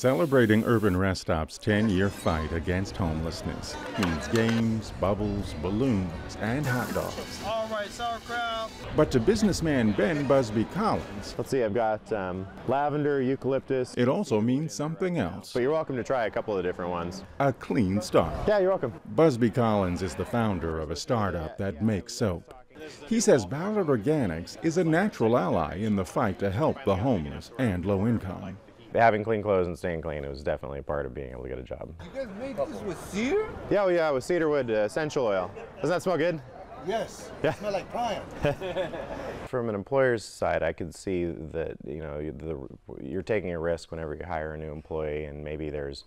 Celebrating Urban Rest Stop's 10-year fight against homelessness means games, bubbles, balloons, and hot dogs. All right, sauerkraut. But to businessman Ben Busby Collins, let's see, I've got lavender, eucalyptus. it also means something else. But you're welcome to try a couple of different ones. A clean start. Yeah, you're welcome. Busby Collins is the founder of a startup that makes soap. He says Ballard Organics is a natural ally in the fight to help the homeless and low income. Having clean clothes and staying clean was definitely a part of being able to get a job. You guys made this with cedar? Yeah, well, yeah, with cedarwood essential oil. Doesn't that smell good? Yes. Yeah. It smells like pine. From an employer's side, I could see that you're taking a risk whenever you hire a new employee, and maybe there's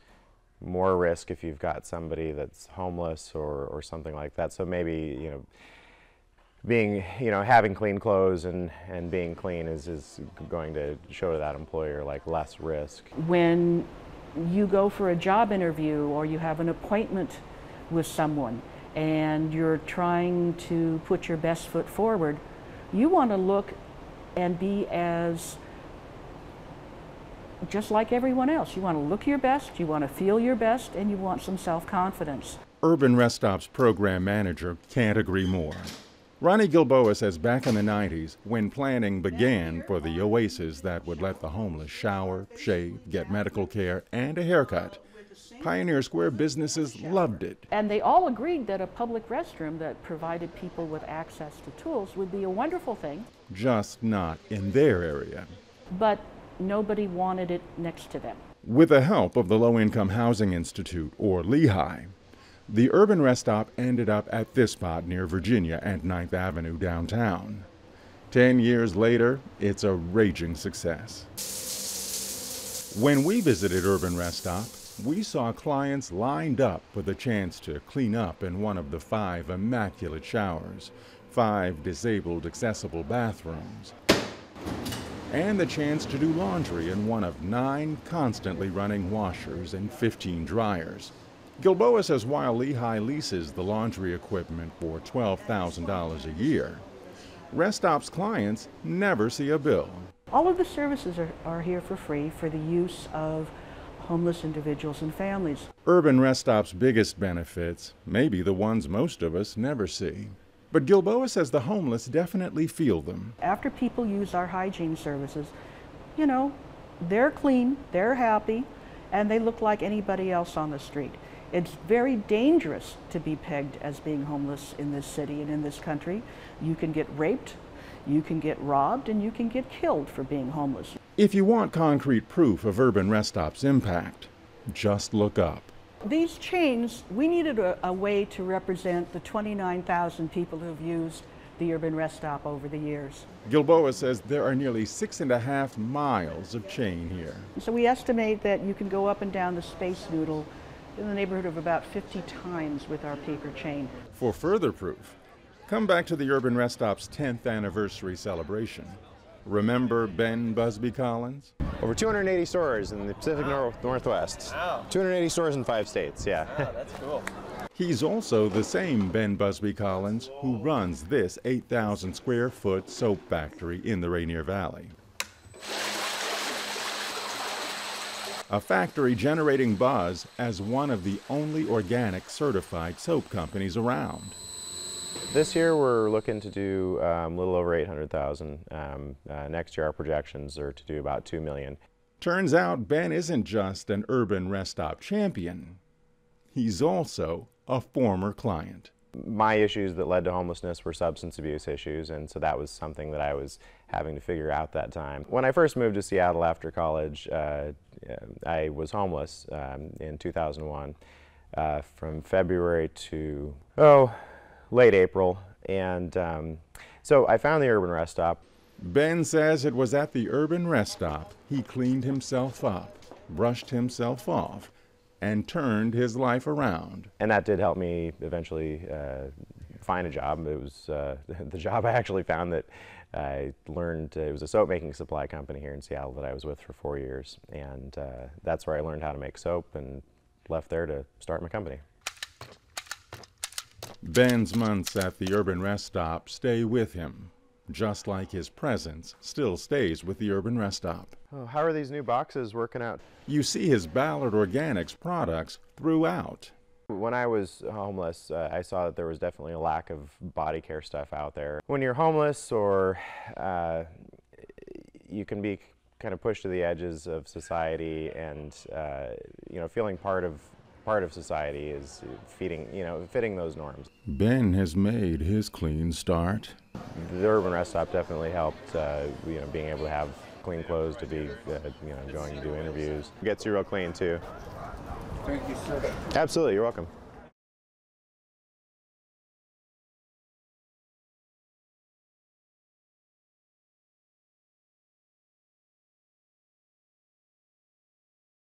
more risk if you've got somebody that's homeless or something like that. So maybe having clean clothes and being clean is going to show to that employer like less risk. When you go for a job interview or you have an appointment with someone and you're trying to put your best foot forward, you want to look and be as just like everyone else. You want to look your best, you want to feel your best, and you want some self-confidence. Urban Rest Stop's program manager can't agree more. Ronnie Gilboa says back in the 90s, when planning began for the oasis that would let the homeless shower, shave, get medical care, and a haircut, Pioneer Square businesses loved it. And they all agreed that a public restroom that provided people with access to tools would be a wonderful thing. Just not in their area. But nobody wanted it next to them. With the help of the Low Income Housing Institute, or Lehigh, the Urban Rest Stop ended up at this spot near Virginia and 9th Avenue downtown. 10 years later, it's a raging success. When we visited Urban Rest Stop, we saw clients lined up for the chance to clean up in one of the 5 immaculate showers, 5 disabled accessible bathrooms, and the chance to do laundry in one of 9 constantly running washers and 15 dryers. Gilboa says while Lehigh leases the laundry equipment for $12,000 a year, Rest Stop's clients never see a bill. All of the services are here for free for the use of homeless individuals and families. Urban Rest Stop's biggest benefits may be the ones most of us never see. But Gilboa says the homeless definitely feel them. After people use our hygiene services, they're clean, they're happy, and they look like anybody else on the street. It's very dangerous to be pegged as being homeless in this city and in this country. You can get raped, you can get robbed, and you can get killed for being homeless. If you want concrete proof of Urban Rest Stop's impact, just look up. These chains, we needed a way to represent the 29,000 people who've used the Urban Rest Stop over the years. Gilboa says there are nearly 6.5 miles of chain here. So we estimate that you can go up and down the Space Noodle in the neighborhood of about 50 times with our paper chain. For further proof, come back to the Urban Rest Stop's 10th anniversary celebration. Remember Ben Busby Collins? Over 280 stores in the Pacific Northwest. Wow. 280 stores in 5 states, yeah. Wow, that's cool. He's also the same Ben Busby Collins who runs this 8,000 square foot soap factory in the Rainier Valley. A factory generating buzz as one of the only organic certified soap companies around. This year we're looking to do a little over 800,000. Next year our projections are to do about 2 million. Turns out Ben isn't just an Urban Rest Stop champion. He's also a former client. My issues that led to homelessness were substance abuse issues, and so that was something that I was having to figure out that time. When I first moved to Seattle after college, I was homeless in 2001 from February to late April, and so I found the Urban Rest Stop. Ben says it was at the Urban Rest Stop he cleaned himself up, brushed himself off, and turned his life around. And that did help me eventually find a job. It was the job I actually found that I learned, it was a soap making supply company here in Seattle that I was with for 4 years. And that's where I learned how to make soap and left there to start my company. Ben's months at the Urban Rest Stop stay with him. just like his presence still stays with the Urban Rest Stop. Oh, how are these new boxes working out? You see his Ballard Organics products throughout. When I was homeless, I saw that there was definitely a lack of body care stuff out there. When you're homeless, or you can be kind of pushed to the edges of society, and you know, feeling part of society is fitting those norms. Ben has made his clean start. The Urban Rest Stop definitely helped. You know, being able to have clean clothes to be, you know, going to do interviews. Gets you real clean too. Thank you, sir. Absolutely, you're welcome.